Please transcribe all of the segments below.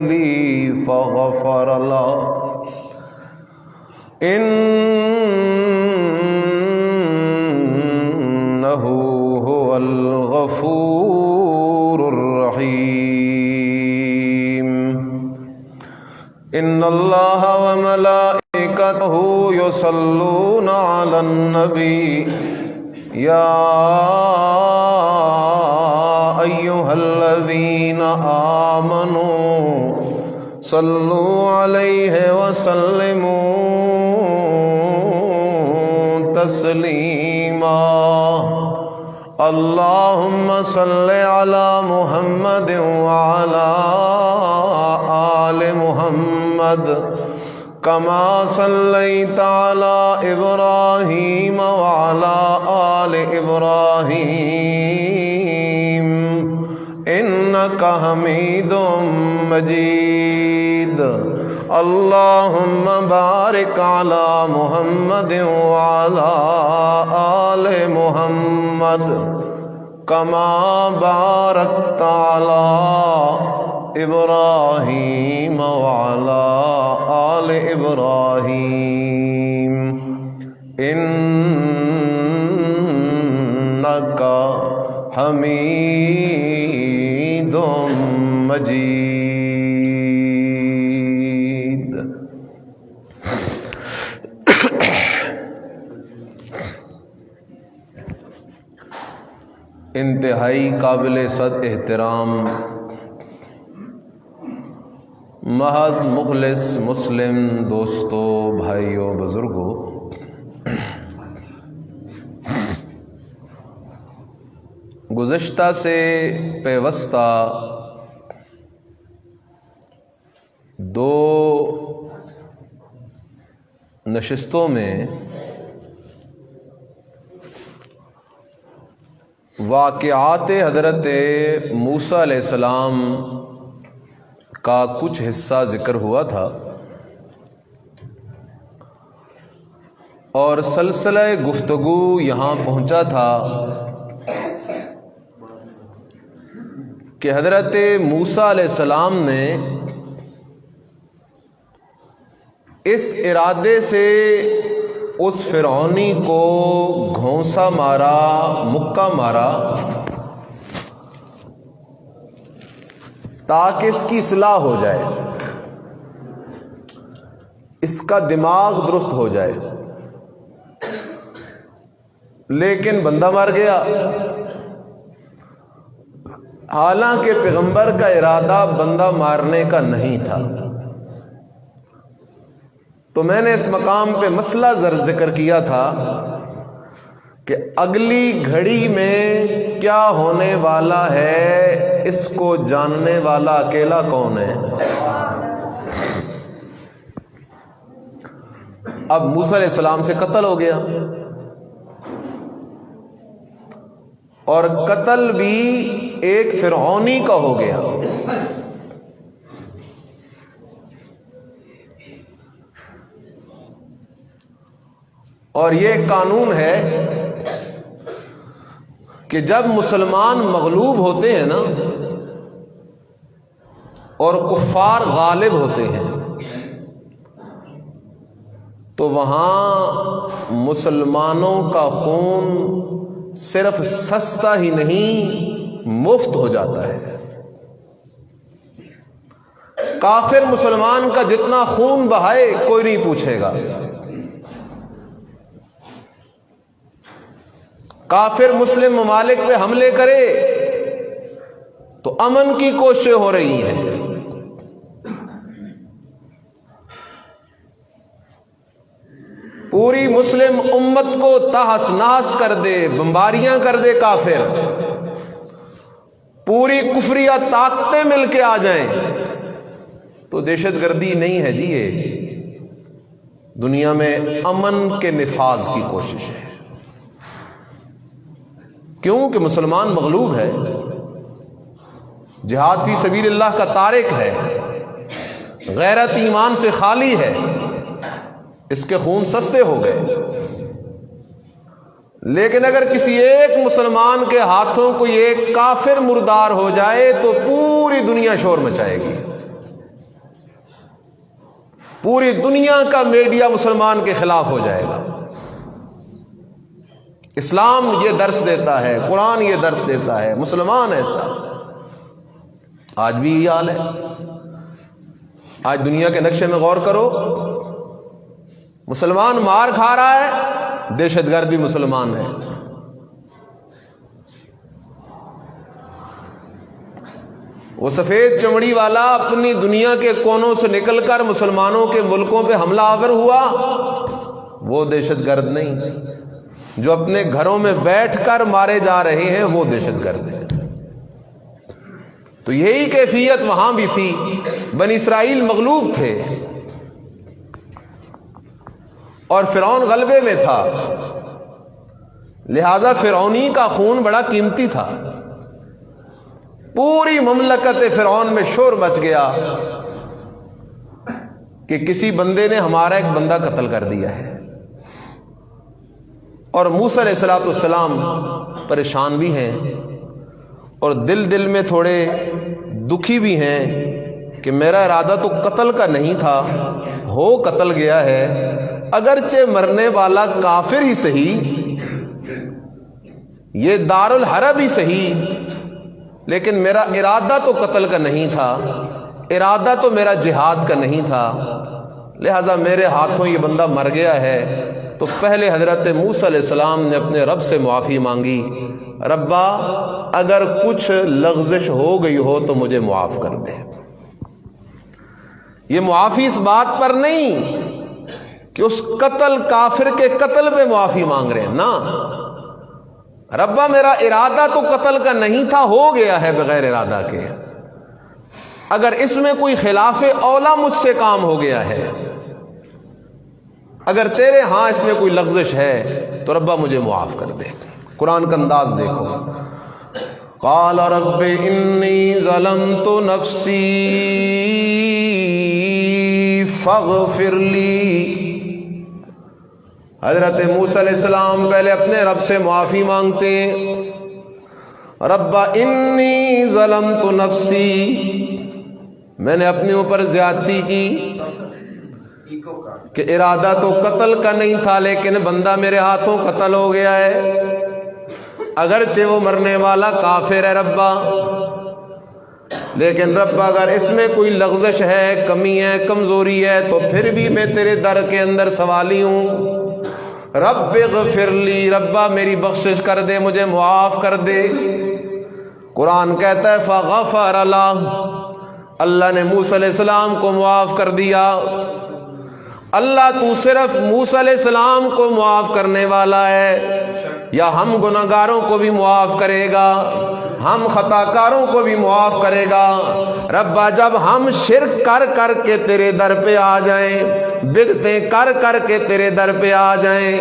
لي فغفر له إنه هو الغفور الرحيم إن الله وملائكته يصلون على النبي يا أيها الذين آمنوا صلوا عليه وسلموا تسليما اللهم صل على محمد وعلى آل محمد كما صليت على إبراهيم وعلى آل إبراهيم إنك حميد مجيد اللهم بارك على محمد وعلى آل محمد كما باركت على إبراهيم وعلى آل إبراهيم إنك حميد مجيد. انتہائی قابل صد احترام محض مخلص مسلم دوستو، بھائیو، بزرگو، گزشتہ سے پیوستہ دو نشستوں میں واقعات حضرت موسیٰ علیہ السلام کا کچھ حصہ ذکر ہوا تھا، اور سلسلہ گفتگو یہاں پہنچا تھا کہ حضرت موسیٰ علیہ السلام نے اس ارادے سے اس فرعونی کو گھونسا مارا، مکہ مارا، تاکہ اس کی اصلاح ہو جائے، اس کا دماغ درست ہو جائے، لیکن بندہ مر گیا۔ حالانکہ پیغمبر کا ارادہ بندہ مارنے کا نہیں تھا۔ تو میں نے اس مقام پہ مسئلہ ذکر کیا تھا کہ اگلی گھڑی میں کیا ہونے والا ہے، اس کو جاننے والا اکیلا کون ہے؟ اب موسیٰ علیہ السلام سے قتل ہو گیا، اور قتل بھی ایک فرعونی کا ہو گیا۔ اور یہ قانون ہے کہ جب مسلمان مغلوب ہوتے ہیں نا اور کفار غالب ہوتے ہیں، تو وہاں مسلمانوں کا خون صرف سستا ہی نہیں، مفت ہو جاتا ہے۔ کافر مسلمان کا جتنا خون بہائے کوئی نہیں پوچھے گا، کافر مسلم ممالک پہ حملے کرے تو امن کی کوششیں ہو رہی ہیں، پوری مسلم امت کو تہس نہس کر دے، بمباریاں کر دے کافر، پوری کفریہ طاقتیں مل کے آ جائیں تو دہشت گردی نہیں ہے جی، یہ دنیا میں امن کے نفاذ کی کوشش ہے۔ کیوں کہ مسلمان مغلوب ہے، جہاد فی سبیل اللہ کا تارک ہے، غیرت ایمان سے خالی ہے، اس کے خون سستے ہو گئے۔ لیکن اگر کسی ایک مسلمان کے ہاتھوں کوئی ایک کافر مردار ہو جائے تو پوری دنیا شور مچائے گی۔ پوری دنیا کا میڈیا مسلمان کے خلاف ہو جائے گا۔ اسلام یہ درس دیتا ہے، قرآن یہ درس دیتا ہے، مسلمان ایسا۔ آج بھی یہ حال ہے۔ آج دنیا کے نقشے میں غور کرو، مسلمان مار کھا رہا ہے، دہشت گردی مسلمان ہے۔ وہ سفید چمڑی والا اپنی دنیا کے کونوں سے نکل کر مسلمانوں کے ملکوں پہ حملہ آور ہوا، وہ دہشت گرد نہیں۔ جو اپنے گھروں میں بیٹھ کر مارے جا رہے ہیں وہ دہشت گرد ہیں۔ تو یہی کیفیت وہاں بھی تھی۔ بنی اسرائیل مغلوب تھے اور فرعون غلبے میں تھا، لہذا فرعونی کا خون بڑا قیمتی تھا۔ پوری مملکت فرعون میں شور مچ گیا کہ کسی بندے نے ہمارا ایک بندہ قتل کر دیا ہے، اور موسیٰ علیہ الصلوۃ والسلام پریشان بھی ہیں اور دل میں تھوڑے دکھی بھی ہیں کہ میرا ارادہ تو قتل کا نہیں تھا، ہو قتل گیا ہے، اگرچہ مرنے والا کافر ہی صحیح، یہ دار الحرب ہی صحیح، لیکن میرا ارادہ تو قتل کا نہیں تھا، ارادہ تو میرا جہاد کا نہیں تھا، لہذا میرے ہاتھوں یہ بندہ مر گیا ہے۔ تو پہلے حضرت موسیٰ علیہ السلام نے اپنے رب سے معافی مانگی، ربا اگر کچھ لغزش ہو گئی ہو تو مجھے معاف کر دے۔ یہ معافی اس بات پر نہیں کہ اس کافر کے قتل پہ معافی مانگ رہے ہیں، نا، ربا میرا ارادہ تو قتل کا نہیں تھا، ہو گیا ہے بغیر ارادہ کے، اگر اس میں کوئی خلاف اولا مجھ سے کام ہو گیا ہے، اگر تیرے ہاں اس میں کوئی لغزش ہے تو ربا مجھے معاف کر دے۔ قرآن کا انداز دیکھو، قال رب انی ظلمت نفسی فاغفر لی۔ حضرت موسیٰ علیہ السلام پہلے اپنے رب سے معافی مانگتے ہیں، رب انی ظلمت نفسی، میں نے اپنے اوپر زیادتی کی کہ ارادہ تو قتل کا نہیں تھا لیکن بندہ میرے ہاتھوں قتل ہو گیا ہے، اگرچہ وہ مرنے والا کافر ہے ربا، لیکن رب اگر اس میں کوئی لغزش ہے، کمی ہے، کمزوری ہے تو پھر بھی میں تیرے در کے اندر سوالی ہوں۔ رب اغفر لی، ربا میری بخشش کر دے، مجھے معاف کر دے۔ قرآن کہتا ہے فغفر لہ، اللہ نے موسیٰ علیہ السلام کو معاف کر دیا۔ اللہ تو صرف موسیٰ علیہ السلام کو معاف کرنے والا ہے یا ہم گناہگاروں کو بھی معاف کرے گا، ہم خطا کاروں کو بھی معاف کرے گا؟ ربا جب ہم شرک کر کر کے تیرے در پہ آ جائیں، بدعتیں کر کر کے تیرے در پہ آ جائیں،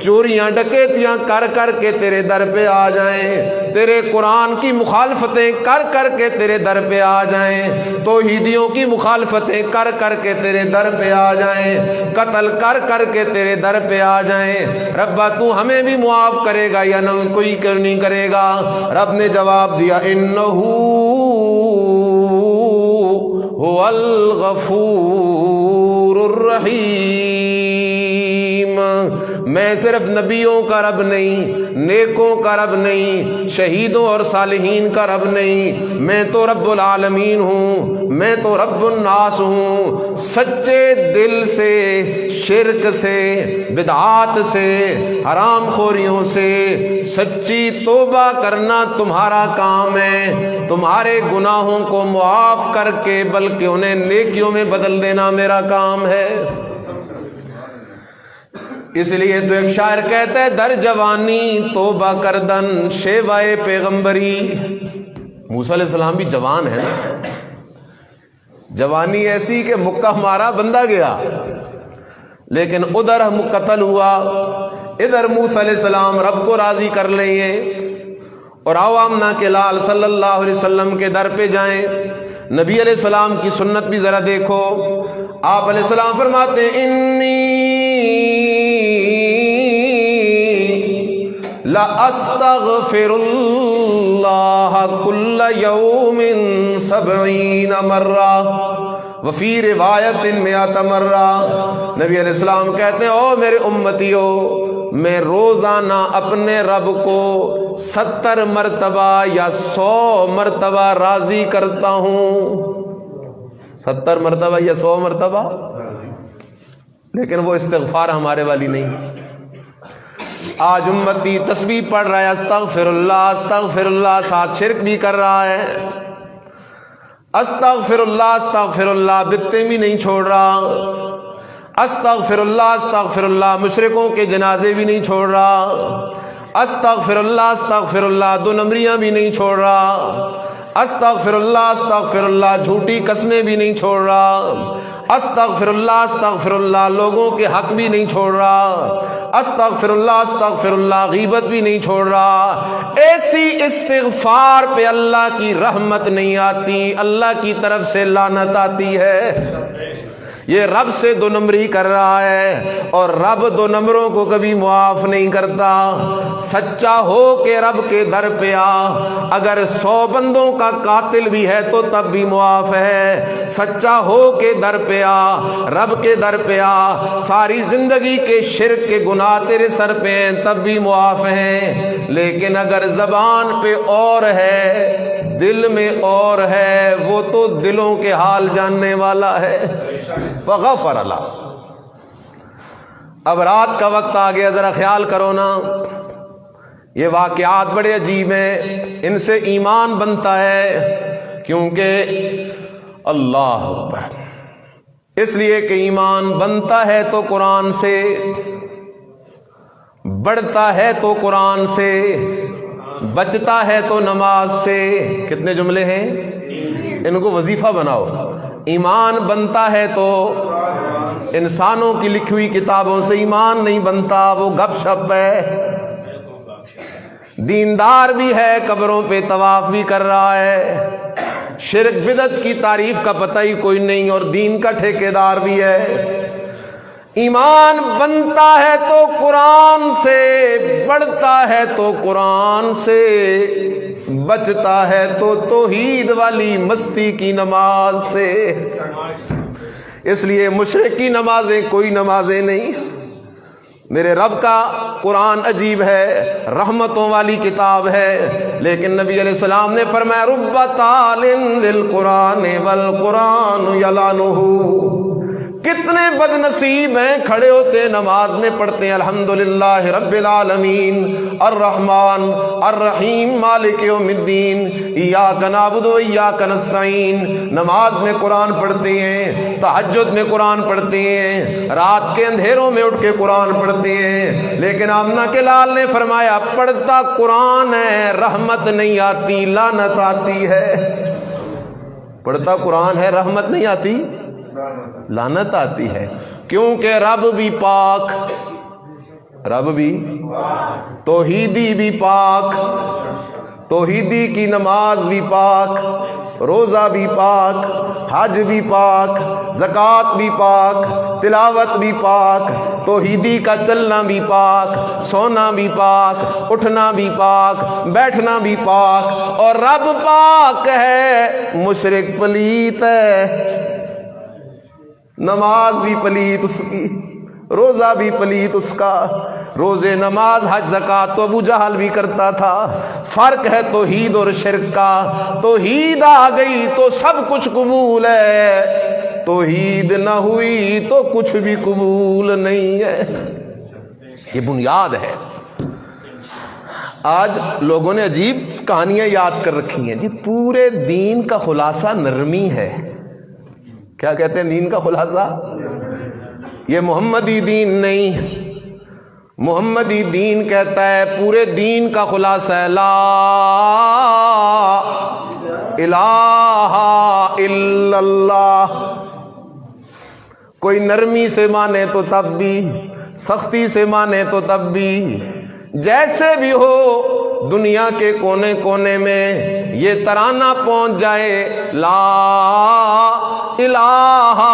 چوریاں ڈکیتیاں کر کر کے تیرے در پہ آ جائیں، تیرے قرآن کی مخالفتیں کر کر کے تیرے در پہ آ جائیں، توحیدیوں کی مخالفتیں کر کر کے تیرے در پہ آ جائیں، قتل کر کر کے تیرے در پہ آ جائیں، ربا تو ہمیں بھی معاف کرے گا یا نہ کوئی نہیں کرے گا؟ رب نے جواب دیا انہو هو الغفور الرحیم، میں صرف نبیوں کا رب نہیں، نیکوں کا رب نہیں، شہیدوں اور صالحین کا رب نہیں، میں تو رب العالمین ہوں، میں تو رب الناس ہوں۔ سچے دل سے، شرک سے، بدعات سے، حرام خوریوں سے سچی توبہ کرنا تمہارا کام ہے، تمہارے گناہوں کو معاف کر کے بلکہ انہیں نیکیوں میں بدل دینا میرا کام ہے۔ اس لیے تو ایک شاعر کہتا ہے در جوانی توبہ کردن شیوائے پیغمبری۔ موسیٰ علیہ السلام بھی جوان ہے، جوانی ایسی کہ مکہ مارا بندہ گیا، لیکن ادھر قتل ہوا، ادھر موسیٰ علیہ السلام رب کو راضی کر لیں گے، اور آمنہ کے لال صلی اللہ علیہ وسلم کے در پہ جائیں۔ نبی علیہ السلام کی سنت بھی ذرا دیکھو، آپ علیہ السلام فرماتے ہیں انی لَأَسْتَغْفِرُ اللَّهَ كُلَّ يَوْمٍ 70 مرہ، وفی روایت مئات مرہ، نبی علیہ السلام کہتے ہیں او میرے امتیو، میں روزانہ اپنے رب کو 70 مرتبہ یا 100 مرتبہ راضی کرتا ہوں، 70 مرتبہ یا 100 مرتبہ، لیکن وہ استغفار ہمارے والی نہیں۔ آج امتی تسبیح پڑھ رہا ہے استغفر اللہ استغفر اللہ، ساتھ شرک بھی کر رہا ہے، استغفر اللہ بتیں بھی نہیں چھوڑ رہا، استغفر اللہ مشرکوں کے جنازے بھی نہیں چھوڑ رہا، استغفر اللہ 2 نمبریاں بھی نہیں چھوڑ رہا، استغفر اللہ جھوٹی قسمیں بھی نہیں چھوڑ رہا، استغفر اللہ لوگوں کے حق بھی نہیں چھوڑ رہا، استغفر اللہ غیبت بھی نہیں چھوڑ رہا۔ ایسی استغفار پہ اللہ کی رحمت نہیں آتی، اللہ کی طرف سے لعنت آتی ہے۔ یہ رب سے 2 نمبری کر رہا ہے، اور رب 2 نمبروں کو کبھی معاف نہیں کرتا۔ سچا ہو کہ رب کے در پہ آ، اگر 100 بندوں کا قاتل بھی ہے تو تب بھی معاف ہے۔ سچا ہو کہ در پہ آ، رب کے در پہ آ، ساری زندگی کے شرک کے گناہ تیرے سر پہ ہیں تب بھی معاف ہیں۔ لیکن اگر زبان پہ اور ہے دل میں اور ہے، وہ تو دلوں کے حال جاننے والا ہے۔ وغفر اللہ۔ اب رات کا وقت آ گیا، ذرا خیال کرو نا، یہ واقعات بڑے عجیب ہیں، ان سے ایمان بنتا ہے، کیونکہ اللہ اکبر، اس لیے کہ ایمان بنتا ہے تو قرآن سے، بڑھتا ہے تو قرآن سے، بچتا ہے تو نماز سے۔ کتنے جملے ہیں؟ ان کو وظیفہ بناؤ۔ ایمان بنتا ہے تو انسانوں کی لکھی ہوئی کتابوں سے ایمان نہیں بنتا، وہ گپ شپ ہے۔ دیندار بھی ہے، قبروں پہ طواف بھی کر رہا ہے، شرک بدعت کی تعریف کا پتہ ہی کوئی نہیں، اور دین کا ٹھیکیدار بھی ہے۔ ایمان بنتا ہے تو قرآن سے، بڑھتا ہے تو قرآن سے، بچتا ہے تو توحید والی مستی کی نماز سے۔ اس لیے مشرک کی نمازیں کوئی نمازیں نہیں۔ میرے رب کا قرآن عجیب ہے، رحمتوں والی کتاب ہے، لیکن نبی علیہ السلام نے فرمایا رب تال للقرآن والقرآن یلعنہ۔ کتنے بد نصیب ہیں، کھڑے ہوتے نماز میں پڑھتے ہیں الحمدللہ رب العالمین الرحمن الرحیم مالک یوم الدین ایاک نعبد و ایاک نستعین، نماز میں قرآن پڑھتے ہیں، تہجد میں قرآن پڑھتے ہیں، رات کے اندھیروں میں اٹھ کے قرآن پڑھتے ہیں، لیکن آمنہ کے لال نے فرمایا پڑھتا قرآن ہے، رحمت نہیں آتی، لعنت آتی ہے۔ پڑھتا قرآن ہے، رحمت نہیں آتی، لعنت آتی ہے، کیونکہ رب بھی پاک، رب بھی توحیدی بھی پاک، توحیدی کی نماز بھی پاک، روزہ بھی پاک، حج بھی پاک، زکوٰۃ بھی پاک، تلاوت بھی پاک، توحیدی کا چلنا بھی پاک، سونا بھی پاک، اٹھنا بھی پاک، بیٹھنا بھی پاک، اور رب پاک ہے، مشرک پلیت ہے، نماز بھی پلیت اس کی، روزہ بھی پلیت اس کا، روزے نماز حج زکوٰۃ تو ابو جہل بھی کرتا تھا۔ فرق ہے توحید اور شرک کا، توحید آ گئی تو سب کچھ قبول ہے، توحید نہ ہوئی تو کچھ بھی قبول نہیں ہے، یہ بنیاد ہے۔ آج لوگوں نے عجیب کہانیاں یاد کر رکھی ہیں جی، پورے دین کا خلاصہ نرمی ہے۔ کیا کہتے ہیں دین کا خلاصہ؟ یہ محمدی دین نہیں، محمدی دین کہتا ہے پورے دین کا خلاصہ ہے لا الہ الا اللہ۔ کوئی نرمی سے مانے تو تب بھی، سختی سے مانے تو تب بھی، جیسے بھی ہو دنیا کے کونے کونے میں یہ ترانہ پہنچ جائے لا الہ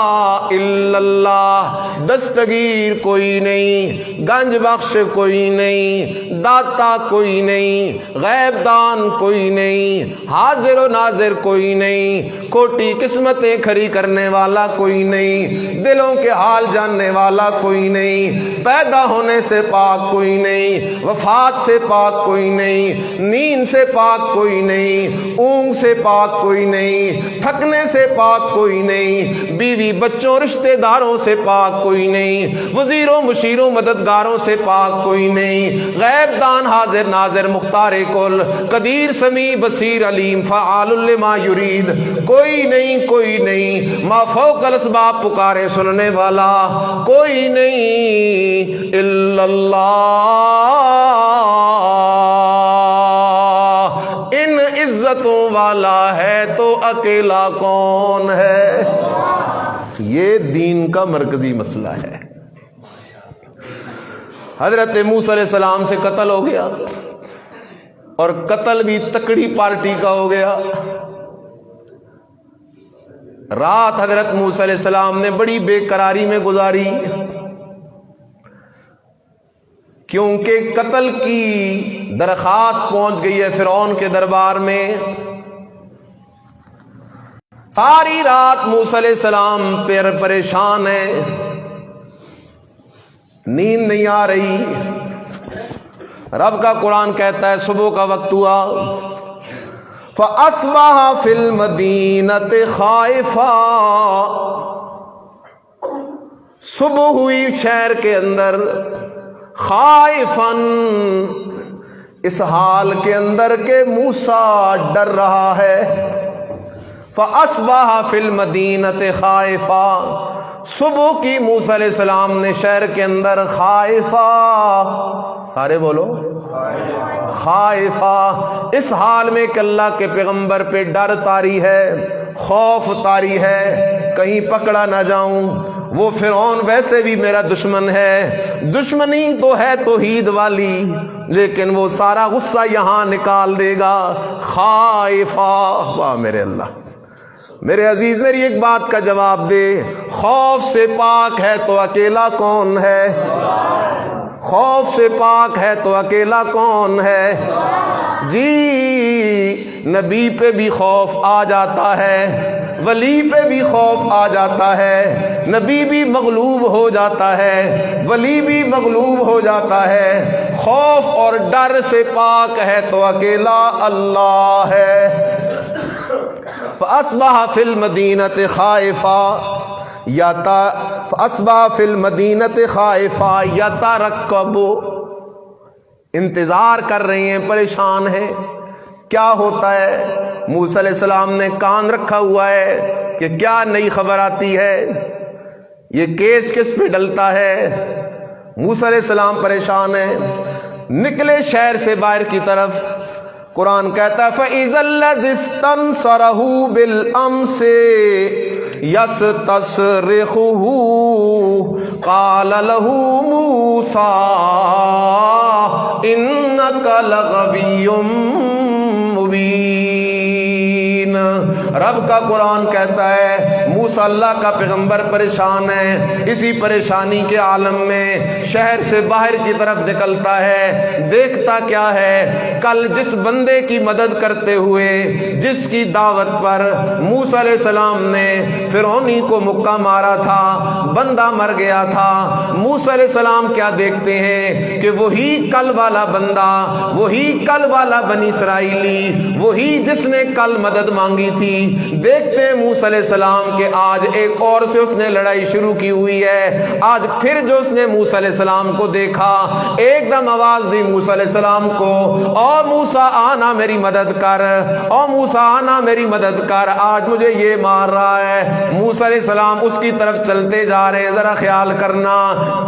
الا اللہ، دستگیر کوئی نہیں، گنج بخش کوئی نہیں، داتا کوئی نہیں، غیب دان کوئی نہیں، حاضر و ناظر کوئی نہیں، کھوٹی قسمتیں کھری کرنے والا کوئی نہیں، دلوں کے حال جاننے والا کوئی نہیں، پیدا ہونے سے پاک کوئی نہیں، وفات سے پاک کوئی نہیں، نیند سے پاک کوئی نہیں، اونگ سے پاک کوئی نہیں، تھکنے سے پاک کوئی نہیں، بیوی بچوں رشتہ داروں سے پاک کوئی نہیں، وزیروں مشیروں مددگاروں سے پاک کوئی نہیں، غیب دان حاضر ناظر مختار کل قدیر سمیع بصیر علیم فعال لما یرید، کوئی نہیں کوئی نہیں، ما فوق الاسباب پکارے سننے والا کوئی نہیں الا اللہ، ان عزتوں والا ہے تو اکیلا کون ہے؟ یہ دین کا مرکزی مسئلہ ہے۔ حضرت موسیٰ علیہ السلام سے قتل ہو گیا، اور قتل بھی تکڑی پارٹی کا ہو گیا۔ رات حضرت موسیٰ علیہ السلام نے بڑی بے قراری میں گزاری، کیونکہ قتل کی درخواست پہنچ گئی ہے فرعون کے دربار میں۔ ساری رات موسیٰ علیہ السلام پریشان ہیں، نیند نہیں آ رہی۔ رب کا قرآن کہتا ہے صبح کا وقت ہوا، فَأَصْبَحَ فِي الْمَدِينَةِ خَائِفًا، صبح ہوئی شہر کے اندر، خائفاً اس حال کے اندر کہ موسیٰ ڈر رہا ہے۔ فَأَصْبَحَ فِي الْمَدِينَةِ خَائِفًا، صبح کی موسیٰ علیہ السلام نے شہر کے اندر خائفہ، سارے بولو خائفہ، اس حال میں کہ اللہ کے پیغمبر پہ ڈر طاری ہے، خوف طاری ہے، کہیں پکڑا نہ جاؤں، وہ فرعون ویسے بھی میرا دشمن ہے، دشمنی تو ہے توحید والی، لیکن وہ سارا غصہ یہاں نکال دے گا۔ خائفہ، واہ میرے اللہ، میرے عزیز میری ایک بات کا جواب دے، خوف سے پاک ہے تو اکیلا کون ہے؟ خوف سے پاک ہے تو اکیلا کون ہے؟ جی نبی پہ بھی خوف آ جاتا ہے، ولی پہ بھی خوف آ جاتا ہے، نبی بھی مغلوب ہو جاتا ہے، ولی بھی مغلوب ہو جاتا ہے، خوف اور ڈر سے پاک ہے تو اکیلا اللہ ہے۔ فَأَصْبَحَ فِي الْمَدِينَةِ خَائِفًا، فَأَصْبَحَ فِي الْمَدِينَةِ خَائِفًا يَتَرَقَّبُ، انتظار کر رہی ہیں، پریشان ہیں، کیا ہوتا ہے؟ موسیٰ علیہ السلام نے کان رکھا ہوا ہے کہ کیا نئی خبر آتی ہے، یہ کیس کس پہ ڈلتا ہے۔ موسیٰ علیہ السلام پریشان ہیں، نکلے شہر سے باہر کی طرف، قرآن کہتا ہے فَإِذَا الَّذِي اسْتَنصَرَهُ بِالْأَمْسِ يَسْتَصْرِخُهُ قَالَ لَهُ مُوسَىٰ إِنَّكَ لَغَوِيٌّ مُبِينٌ۔ رب کا قرآن کہتا ہے موسیٰ اللہ کا پیغمبر پریشان ہے، اسی پریشانی کے عالم میں شہر سے باہر کی طرف نکلتا ہے، دیکھتا کیا ہے، کل جس بندے کی مدد کرتے ہوئے، جس کی دعوت پر موسیٰ علیہ السلام نے فرعونی کو مکہ مارا تھا، بندہ مر گیا تھا، موسیٰ علیہ السلام کیا دیکھتے ہیں کہ وہی کل والا بندہ، وہی کل والا بنی اسرائیلی، وہی جس نے کل مدد مانگی تھی، دیکھتے ہیں موسیٰ علیہ السلام کے آج ایک اور سے اس نے لڑائی شروع کی ہوئی ہے۔ آج پھر جو اس نے موسیٰ علیہ السلام کو دیکھا، ایک دم آواز دی موسیٰ علیہ السلام کو، او موسیٰ آنا میری مدد کر، او موسیٰ آنا میری مدد کر، آج مجھے یہ مار رہا ہے۔ موسیٰ علیہ السلام اس کی طرف چلتے جا رہے ہیں، ذرا خیال کرنا،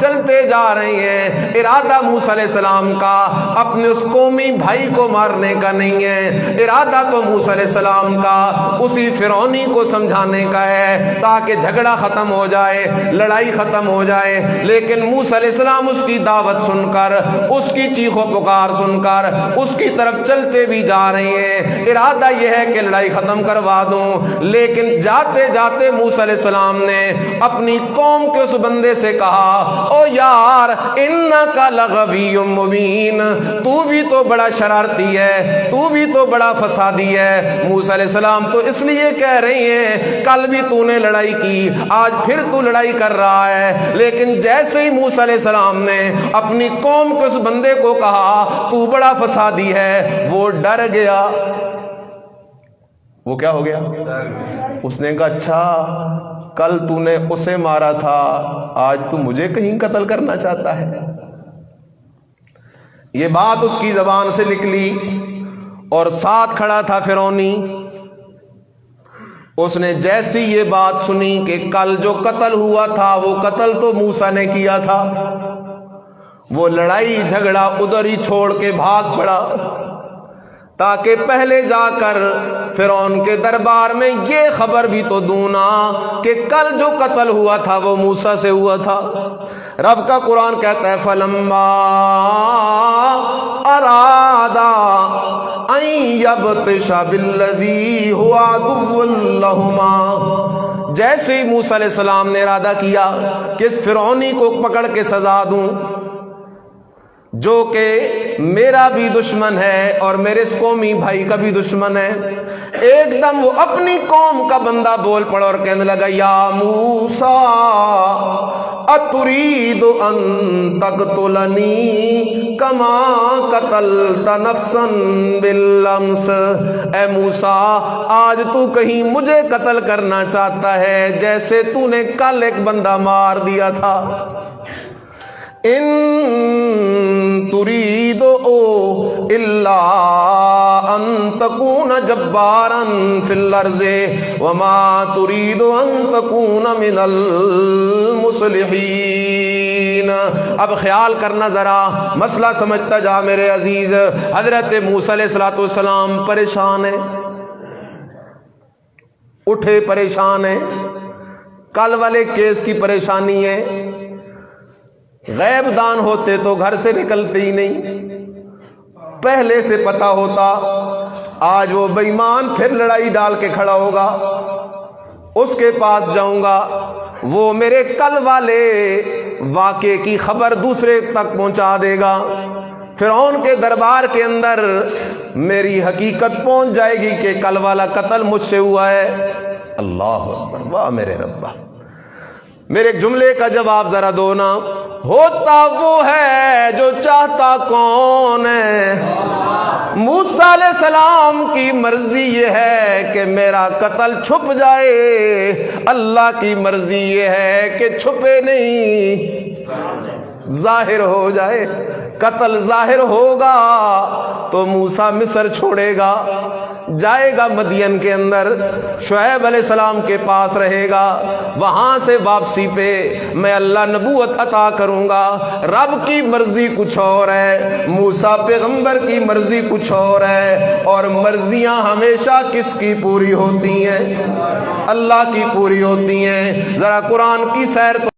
چلتے جا رہے ہیں، ارادہ موسیٰ علیہ السلام کا اپنے اس قومی بھائی کو مارنے کا نہیں ہے، ارادہ تو موسیٰ علیہ السلام کا اسی فرعونی کو سمجھانے کا ہے ہے تاکہ جھگڑا ختم ہو جائے, لڑائی ختم ہو جائے. لیکن موسیٰ علیہ السلام اس کی دعوت سن کر, اس کی چیخ و پکار سن کر اس کی طرف چلتے بھی جا رہے ہیں. ارادہ یہ ہے کہ لڑائی ختم کروا دوں, لیکن جاتے جاتے موسیٰ علیہ السلام نے اپنی قوم کے اس بندے سے کہا, او یار انکا لغوی مبین, تو بھی تو بڑا شرارتی ہے, تو بھی تو بڑا فسادی ہے. موسیٰ علیہ السلام تو اس لیے کہہ رہی ہیں کل بھی تو نے لڑائی کی, آج پھر تو لڑائی کر رہا ہے. لیکن جیسے ہی موسیٰ علیہ السلام نے اپنی قوم کے اس بندے کو کہا تو بڑا فسادی ہے, وہ ڈر گیا. وہ کیا ہو گیا؟ اس نے کہا اچھا کل تو نے اسے مارا تھا, آج تو مجھے کہیں قتل کرنا چاہتا ہے. یہ بات اس کی زبان سے نکلی اور ساتھ کھڑا تھا فرعونی. اس نے جیسی یہ بات سنی کہ کل جو قتل ہوا تھا وہ قتل تو موسیٰ نے کیا تھا, وہ لڑائی جھگڑا ادھر ہی چھوڑ کے بھاگ پڑا تاکہ پہلے جا کر فرعون کے دربار میں یہ خبر بھی تو دوں نا کہ کل جو قتل ہوا تھا وہ موسیٰ سے ہوا تھا. رب کا قرآن کہتا ہے فلما ارادا ان یبطش بالذی هو عدو لہما, جیسے ہی موسیٰ علیہ السلام نے ارادہ کیا کہ اس فرعونی کو پکڑ کے سزا دوں جو کہ میرا بھی دشمن ہے اور میرے اس قومی بھائی کا بھی دشمن ہے, ایک دم وہ اپنی قوم کا بندہ بول پڑا اور کہنے لگا یا موسیٰ اترید ان تقتلنی کما قتلت نفسا بالامس, اے موسیٰ آج تو کہیں مجھے قتل کرنا چاہتا ہے جیسے تو نے کل ایک بندہ مار دیا تھا. ان تريد الا ان تكون جبارا في الارض وما تريد ان تكون من المصلحين. اب خیال کرنا ذرا, مسئلہ سمجھتا جا میرے عزیز. حضرت موسیٰ علیہ السلام پریشان ہیں, اٹھے پریشان ہیں, کل والے کیس کی پریشانی ہے. غیب دان ہوتے تو گھر سے نکلتے ہی نہیں, پہلے سے پتا ہوتا آج وہ بے ایمان پھر لڑائی ڈال کے کھڑا ہوگا, اس کے پاس جاؤں گا, وہ میرے کل والے واقعے کی خبر دوسرے تک پہنچا دے گا, فرعون کے دربار کے اندر میری حقیقت پہنچ جائے گی کہ کل والا قتل مجھ سے ہوا ہے. اللہ اکبر, واہ میرے ربا. میرے ایک جملے کا جواب ذرا دو نا, ہوتا وہ ہے جو چاہتا کون ہے. موسیٰ علیہ السلام کی مرضی یہ ہے کہ میرا قتل چھپ جائے, اللہ کی مرضی یہ ہے کہ چھپے نہیں, ظاہر ہو جائے. قتل ظاہر ہوگا تو موسیٰ مصر چھوڑے گا, جائے گا مدین کے اندر, شعیب علیہ السلام کے پاس رہے گا, وہاں سے واپسی پہ میں اللہ نبوت عطا کروں گا. رب کی مرضی کچھ اور ہے, موسیٰ پیغمبر کی مرضی کچھ اور ہے, اور مرضیاں ہمیشہ کس کی پوری ہوتی ہیں؟ اللہ کی پوری ہوتی ہیں. ذرا قرآن کی سیر تو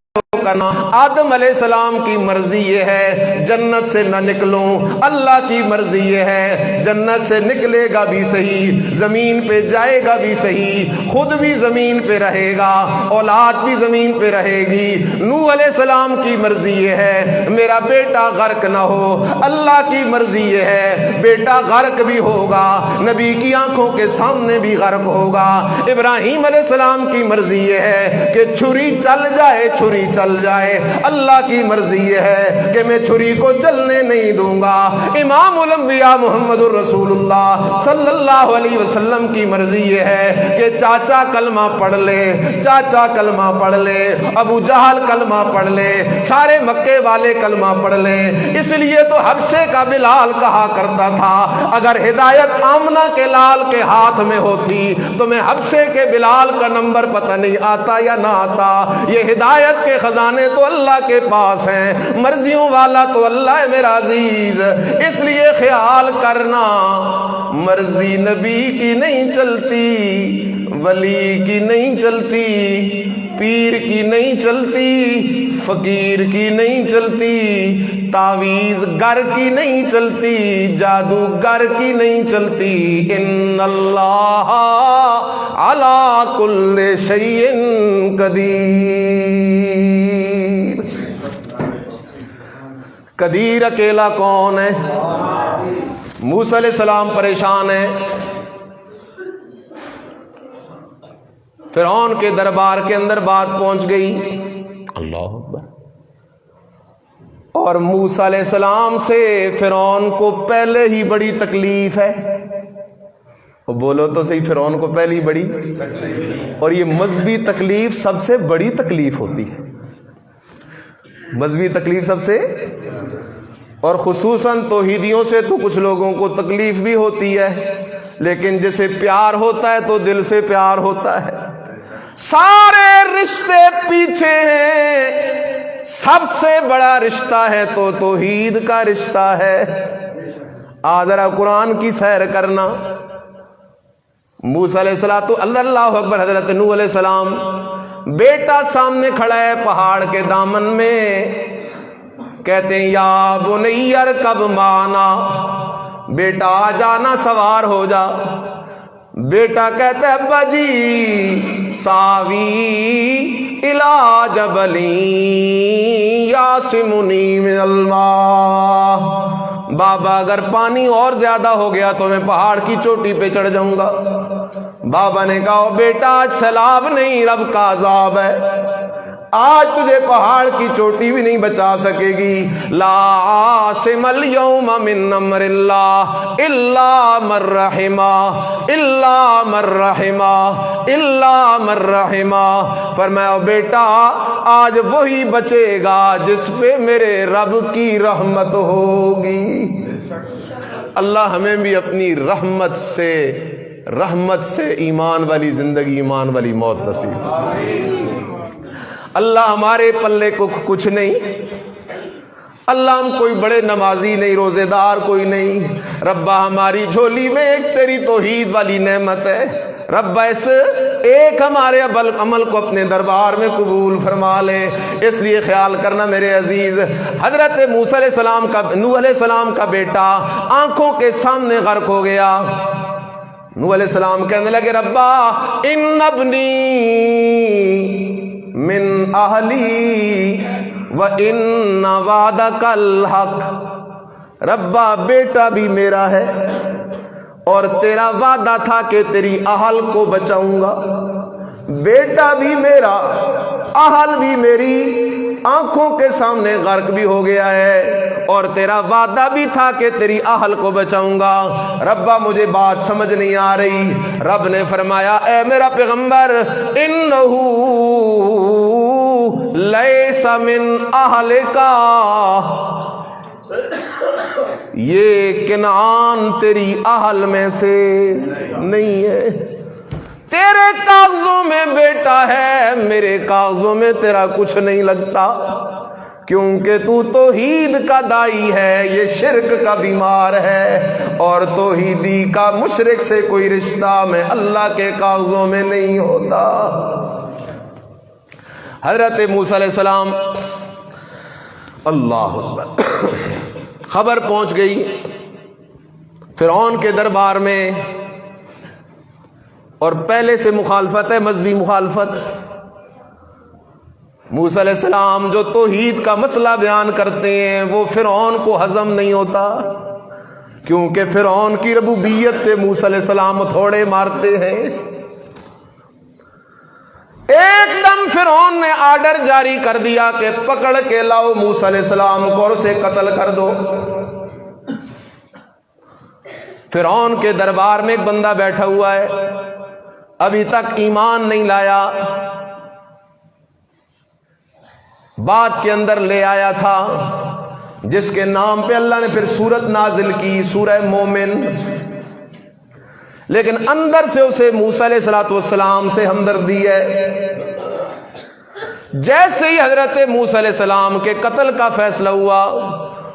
کرنا. آدم علیہ السلام کی مرضی یہ ہے جنت سے نہ نکلوں, اللہ کی مرضی یہ ہے جنت سے نکلے گا بھی صحیح, زمین پہ جائے گا بھی صحیح, خود بھی زمین پہ رہے گا, اولاد بھی زمین پہ رہے گی. نوح علیہ السلام کی مرضی یہ ہے میرا بیٹا غرق نہ ہو, اللہ کی مرضی یہ ہے بیٹا غرق بھی ہوگا, نبی کی آنکھوں کے سامنے بھی غرق ہوگا. ابراہیم علیہ السلام کی مرضی یہ ہے کہ چھری چل جائے, چھری چل جائے, اللہ کی مرضی یہ ہے کہ میں چھری کو چلنے نہیں دوں گا. امام الانبیاء محمد الرسول اللہ صلی اللہ علیہ وسلم کی مرضی یہ ہے کہ چاچا کلمہ پڑھ لے, چاچا کلمہ پڑھ لے, ابو جہل کلمہ پڑھ لے, سارے مکے والے کلمہ پڑھ لے. اس لیے تو حبشے کا بلال کہا کرتا تھا اگر ہدایت آمنہ کے لال کے ہاتھ میں ہوتی تو میں حبشے کے بلال کا نمبر پتہ نہیں آتا یا نہ آتا. یہ ہدایت کے خزانے تو اللہ کے پاس ہیں, مرضیوں والا تو اللہ ہے میرا عزیز. اس لیے خیال کرنا مرضی نبی کی نہیں چلتی, ولی کی نہیں چلتی، پیر کی نہیں چلتی، فقیر کی نہیں چلتی، تعویذ گر کی نہیں چلتی، جادوگر کی نہیں چلتی، ان اللہ علی کل شیء قدیر۔ قدیر اکیلا کون ہے؟ موسیٰ علیہ السلام پریشان ہیں، فرعون کے دربار کے اندر بات پہنچ گئی، اللہ اکبر، اور موسیٰ علیہ السلام سے فرعون کو پہلے ہی بڑی تکلیف ہے۔ بولو تو صحیح، فرعون کو پہلی بڑی، اور یہ مذہبی تکلیف سب سے بڑی تکلیف ہوتی ہے، مذہبی تکلیف سب سے، اور خصوصاً توحیدیوں سے تو کچھ لوگوں کو تکلیف بھی ہوتی ہے، لیکن جسے پیار ہوتا ہے تو دل سے پیار ہوتا ہے۔ سارے رشتے پیچھے ہیں، سب سے بڑا رشتہ ہے تو توحید کا رشتہ ہے۔ آج ذرا قرآن کی سیر کرنا، موسیٰ علیہ السلام تو اللہ اکبر، حضرت نوح علیہ السلام، بیٹا سامنے کھڑا ہے پہاڑ کے دامن میں، کہتے ہیں یا بنی ارکب معنا، بیٹا آ جانا، سوار ہو جا۔ بیٹا کہتا ہے ابا جی ساوی الی جبل یاسمنی من الماء، بابا اگر پانی اور زیادہ ہو گیا تو میں پہاڑ کی چوٹی پہ چڑھ جاؤں گا۔ بابا نے کہا بیٹا آج سیلاب نہیں، رب کا عذاب ہے، آج تجھے پہاڑ کی چوٹی بھی نہیں بچا سکے گی۔ لا عاصم اليوم من امر اللہ الا من رحمہ، الا من رحمہ، الا من رحمہ۔ فرمایا بیٹا آج وہی بچے گا جس پہ میرے رب کی رحمت ہوگی۔ اللہ ہمیں بھی اپنی رحمت سے ایمان والی زندگی، ایمان والی موت نصیب۔ اللہ ہمارے پلے کو کچھ نہیں، اللہ ہم کوئی بڑے نمازی نہیں، روزے دار کوئی نہیں، ربا ہماری جھولی میں ایک تیری توحید والی نعمت ہے، ربا اس ایک ہمارے عمل کو اپنے دربار میں قبول فرما لے۔ اس لیے خیال کرنا میرے عزیز، حضرت موسیٰ علیہ السلام کا، نوح علیہ السلام کا بیٹا آنکھوں کے سامنے غرق ہو گیا۔ نوح علیہ السلام کہنے لگے ربا ان ابنی من اہلی وان وعدک الحق، ربا بیٹا بھی میرا ہے اور تیرا وعدہ تھا کہ تیری اہل کو بچاؤں گا، بیٹا بھی میرا، اہل بھی میری، آنکھوں کے سامنے غرق بھی ہو گیا ہے، اور تیرا وعدہ بھی تھا کہ تیری اہل کو بچاؤں گا۔ ربا مجھے بات سمجھ نہیں آ رہی۔ رب نے فرمایا اے میرا پیغمبر انہو لیس من اہلک، یہ کنعان تیری اہل میں سے نہیں ہے، تیرے کاغذوں میں بیٹا ہے، میرے کاغذوں میں تیرا کچھ نہیں لگتا، کیونکہ تو توحید کا دائی ہے، یہ شرک کا بیمار ہے، اور توحیدی کا مشرک سے کوئی رشتہ میں اللہ کے کاغذوں میں نہیں ہوتا۔ حضرت موسیٰ علیہ السلام، اللہ اکبر، خبر پہنچ گئی فرعون کے دربار میں، اور پہلے سے مخالفت ہے، مذہبی مخالفت۔ موسیٰ علیہ السلام جو توحید کا مسئلہ بیان کرتے ہیں وہ فرعون کو ہضم نہیں ہوتا، کیونکہ فرعون کی ربوبیت پہ موسیٰ علیہ السلام تھوڑے مارتے ہیں۔ ایک دم فرعون نے آرڈر جاری کر دیا کہ پکڑ کے لاؤ موسیٰ علیہ السلام کو اور اسے قتل کر دو۔ فرعون کے دربار میں ایک بندہ بیٹھا ہوا ہے، ابھی تک ایمان نہیں لایا، بات کے اندر لے آیا تھا، جس کے نام پہ اللہ نے پھر سورت نازل کی، سورہ مومن، لیکن اندر سے اسے موسیٰ علیہ السلام سے ہمدردی ہے۔ جیسے ہی حضرت موسیٰ علیہ السلام کے قتل کا فیصلہ ہوا،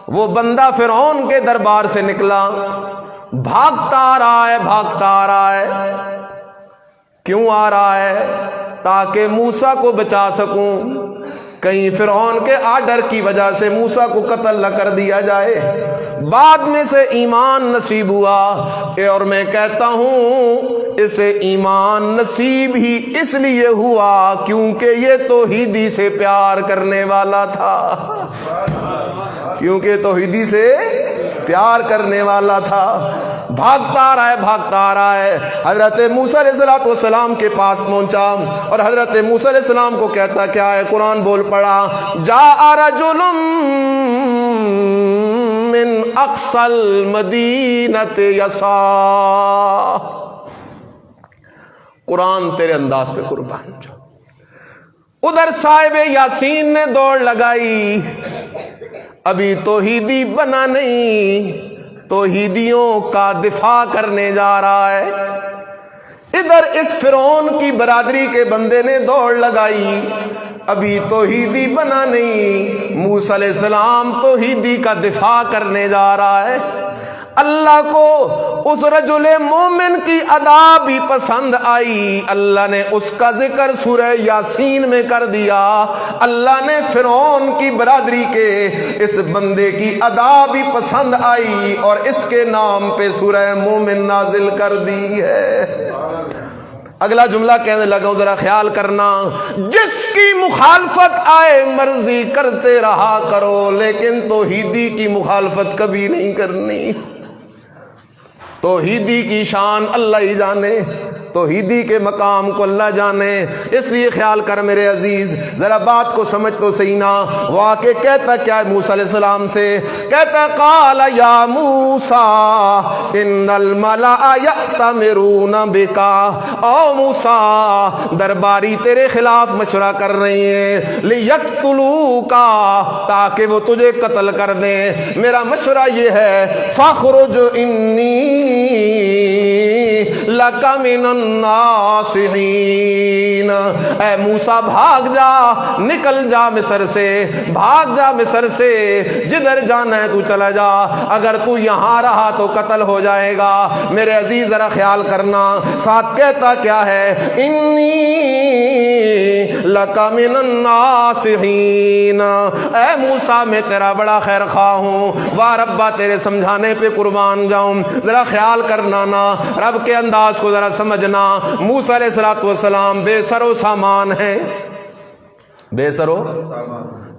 وہ بندہ فرعون کے دربار سے نکلا، بھاگتا آ رہا ہے، کیوں آ رہا ہے؟ تاکہ موسیٰ کو بچا سکوں، کہیں فرعون کے آرڈر کی وجہ سے موسیٰ کو قتل نہ کر دیا جائے۔ بعد میں سے ایمان نصیب ہوا، اور میں کہتا ہوں اسے ایمان نصیب ہی اس لیے ہوا کیونکہ یہ توحیدی سے پیار کرنے والا تھا، کیونکہ توحیدی سے پیار کرنے والا تھا۔ بھاگتا آ رہا ہے، بھاگتا آ رہا ہے، حضرت موسیٰ علیہ السلام کے پاس پہنچا اور حضرت موسیٰ علیہ السلام کو کہتا کیا ہے؟ قرآن بول پڑا، جاء رجل من اقصى المدینۃ یسعی۔ قرآن تیرے انداز پہ قربان جاؤ۔ ادھر صاحب یاسین نے دوڑ لگائی، ابھی توحیدی بنا نہیں، توحیدیوں کا دفاع کرنے جا رہا ہے۔ ادھر اس فرعون کی برادری کے بندے نے دوڑ لگائی، ابھی توحیدی بنا نہیں، موسیٰ علیہ السلام توحیدی کا دفاع کرنے جا رہا ہے۔ اللہ کو اس رجل مومن کی ادا بھی پسند آئی، اللہ نے اس کا ذکر سورہ یاسین میں کر دیا۔ اللہ نے فرعون کی برادری کے اس بندے کی ادا بھی پسند آئی اور اس کے نام پہ سورہ مومن نازل کر دی ہے۔ اگلا جملہ کہنے لگا، ذرا خیال کرنا، جس کی مخالفت آئے مرضی کرتے رہا کرو، لیکن توحیدی کی مخالفت کبھی نہیں کرنی۔ توحیدی کی شان اللہ ہی جانے، توحیدی کے مقام کو اللہ جانے، اس لیے خیال کر میرے عزیز، ذرا بات کو سمجھ تو صحیح نا۔ وہ آ کے کہتا کیا ہے موسیٰ علیہ السلام سے؟ کہتا قال یا موسیٰ ان الملأ یأتمرون بک، او موسیٰ درباری تیرے خلاف مشورہ کر رہے ہیں، لیقتلوک تاکہ وہ تجھے قتل کر دیں، میرا مشورہ یہ ہے فاخرج انی لک من الناصحین، اے موسیٰ بھاگ جا، نکل جا مصر سے، بھاگ جا مصر سے، جدھر جانا ہے تو چلا جا، اگر تو یہاں رہا تو قتل ہو جائے گا۔ میرے عزیز ذرا خیال کرنا، ساتھ کہتا کیا ہے؟ انی لک من الناصحین، اے موسیٰ میں تیرا بڑا خیر خواہ ہوں، واہ ربا تیرے سمجھانے پہ قربان جاؤں۔ ذرا خیال کرنا نا، رب کے انداز کو ذرا سمجھنا۔ موسیٰ علیہ السلام بے سر و سامان ہیں، بے سر و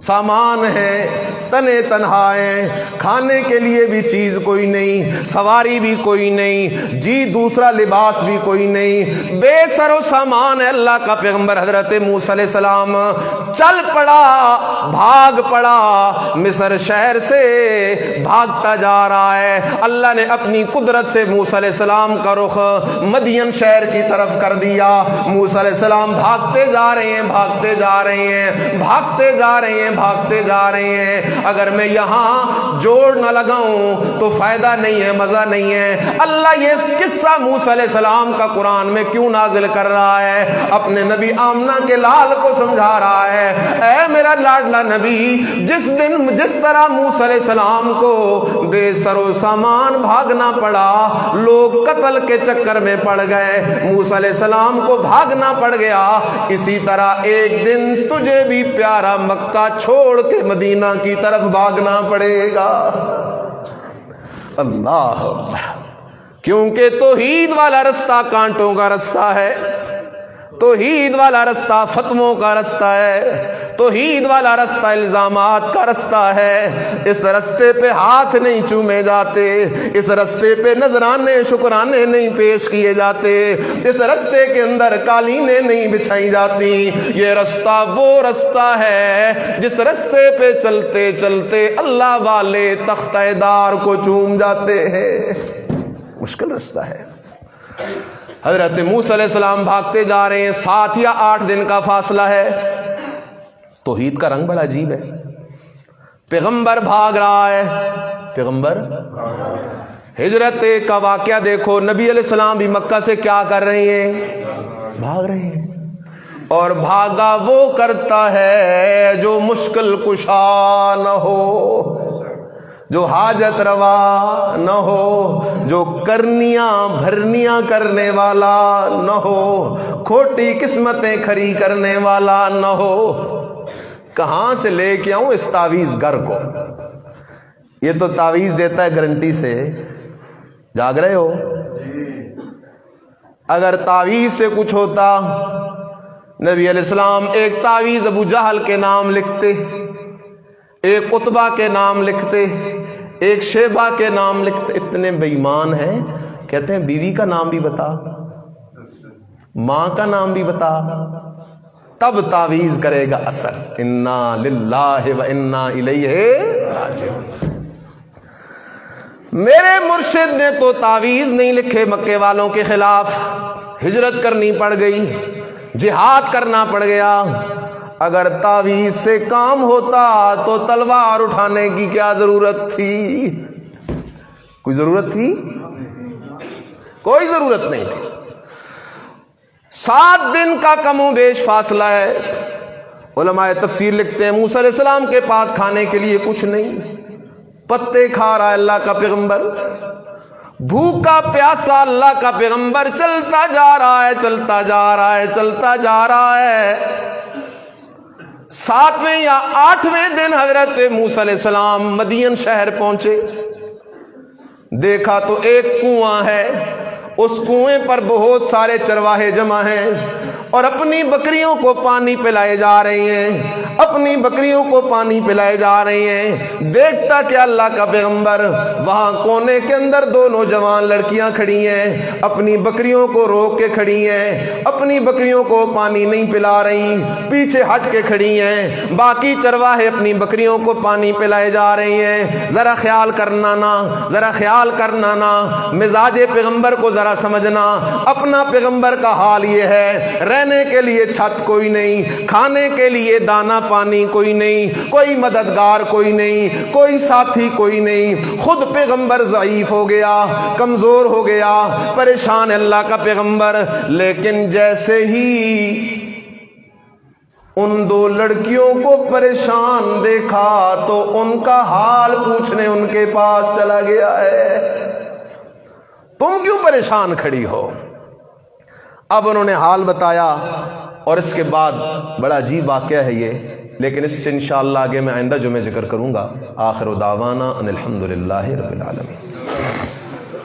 سامان ہے، تنے تنہا ہیں، کھانے کے لیے بھی چیز کوئی نہیں، سواری بھی کوئی نہیں، جی دوسرا لباس بھی کوئی نہیں، بے سر و سامان ہے۔ اللہ کا پیغمبر حضرت موسیٰ علیہ السلام چل پڑا، بھاگ پڑا، مصر شہر سے بھاگتا جا رہا ہے۔ اللہ نے اپنی قدرت سے موسیٰ علیہ السلام کا رخ مدین شہر کی طرف کر دیا۔ موسیٰ علیہ السلام بھاگتے جا رہے ہیں، بھاگتے جا رہے ہیں، بھاگتے جا رہے ہیں، بھاگتے جا رہے ہیں۔ اگر میں یہاں جوڑ نہ لگاؤں تو فائدہ نہیں ہے، مزہ نہیں ہے۔ اللہ یہ قصہ موسیٰ علیہ السلام کا قرآن میں کیوں نازل کر رہا ہے؟ اپنے نبی آمنہ کے لال کو سمجھا رہا ہے، اے میرا لاڈلا نبی، جس طرح موسیٰ علیہ السلام کو بے سر و سامان بھاگنا پڑا، لوگ قتل کے چکر میں پڑ گئے، موسیٰ علیہ السلام کو بھاگنا پڑ گیا، اسی طرح ایک دن تجھے بھی پیارا مکہ چھوڑ کے مدینہ کی طرف بھاگنا پڑے گا۔ اللہ، کیونکہ توحید والا رستہ کانٹوں کا رستہ ہے، توحید والا رستہ فتووں کا رستہ ہے، توحید والا رستہ الزامات کا رستہ ہے۔ اس رستے پہ ہاتھ نہیں چومے جاتے، اس رستے پہ نذرانے شکرانے نہیں پیش کیے جاتے، اس رستے کے اندر قالینیں نہیں بچھائی جاتی۔ یہ رستہ وہ رستہ ہے جس رستے پہ چلتے چلتے اللہ والے تختہ دار کو چوم جاتے ہیں۔ مشکل رستہ ہے۔ حضرت موسیٰ علیہ السلام بھاگتے جا رہے ہیں، 7 یا 8 دن کا فاصلہ ہے۔ توحید کا رنگ بڑا عجیب ہے، پیغمبر بھاگ رہا ہے، پیغمبر ہجرت کا واقعہ دیکھو، نبی علیہ السلام بھی مکہ سے کیا کر رہے ہیں؟ بھاگ رہے ہیں، اور بھاگا وہ کرتا ہے جو مشکل کشا نہ ہو۔ جو حاجت روا نہ ہو، جو کرنیاں بھرنیاں کرنے والا نہ ہو، کھوٹی قسمتیں کھڑی کرنے والا نہ ہو۔ کہاں سے لے کے آؤں اس تعویذ گر کو؟ یہ تو تعویذ دیتا ہے گارنٹی سے۔ جاگ رہے ہو؟ اگر تعویذ سے کچھ ہوتا، نبی علیہ السلام ایک تعویذ ابو جہل کے نام لکھتے، ایک عتبہ کے نام لکھتے، ایک شیبہ کے نام لکھتے۔ اتنے بے ایمان ہیں، کہتے ہیں بیوی کا نام بھی بتا، ماں کا نام بھی بتا، تب تعویذ کرے گا اثر۔ انا للہ و انا الیہ راجعون۔ میرے مرشد نے تو تعویذ نہیں لکھے مکے والوں کے خلاف، ہجرت کرنی پڑ گئی، جہاد کرنا پڑ گیا۔ اگر تعویذ سے کام ہوتا تو تلوار اٹھانے کی کیا ضرورت تھی؟ کوئی ضرورت تھی؟ کوئی ضرورت نہیں تھی۔ 7 دن کا کم و بیش فاصلہ ہے۔ علماء تفسیر لکھتے ہیں موسیٰ علیہ السلام کے پاس کھانے کے لیے کچھ نہیں، پتے کھا رہا ہے اللہ کا پیغمبر، بھوکا پیاسا اللہ کا پیغمبر چلتا جا رہا ہے، چلتا جا رہا ہے، چلتا جا رہا ہے۔ 7ویں یا 8ویں دن حضرت موسیٰ علیہ السلام مدین شہر پہنچے، دیکھا تو ایک کنواں ہے، اس کنویں پر بہت سارے چرواہے جمع ہیں اور اپنی بکریوں کو پانی پلائے جا رہی ہیں، اپنی بکریوں کو پانی پلائے جا رہی ہیں۔ دیکھتا کہ اللہ کا پیغمبر وہاں کونے کے اندر 2 نوجوان لڑکیاں کھڑی ہیں، اپنی بکریوں کو روک کے کھڑی ہیں، اپنی بکریوں کو پانی نہیں پلا رہی، پیچھے ہٹ کے کھڑی ہیں۔ باقی چرواہے اپنی بکریوں کو پانی پلائے جا رہی ہیں۔ ذرا خیال کرنا نا، ذرا خیال کرنا نا، مزاج پیغمبر کو ذرا سمجھنا۔ اپنا پیغمبر کا حال یہ ہے، رہنے کے لیے چھت کوئی نہیں، کھانے کے لیے دانا پانی کوئی نہیں، کوئی مددگار کوئی نہیں، کوئی ساتھی کوئی نہیں۔ خود پیغمبر ضعیف ہو گیا، کمزور ہو گیا، پریشان اللہ کا پیغمبر۔ لیکن جیسے ہی ان 2 لڑکیوں کو پریشان دیکھا تو ان کا حال پوچھنے ان کے پاس چلا گیا ہے، تم کیوں پریشان کھڑی ہو؟ اب انہوں نے حال بتایا، اور اس کے بعد بڑا عجیب واقعہ ہے یہ، لیکن اس سے انشاءاللہ آگے میں آئندہ جمعے ذکر کروں گا۔ آخر دعوانا ان الحمدللہ رب العالمین۔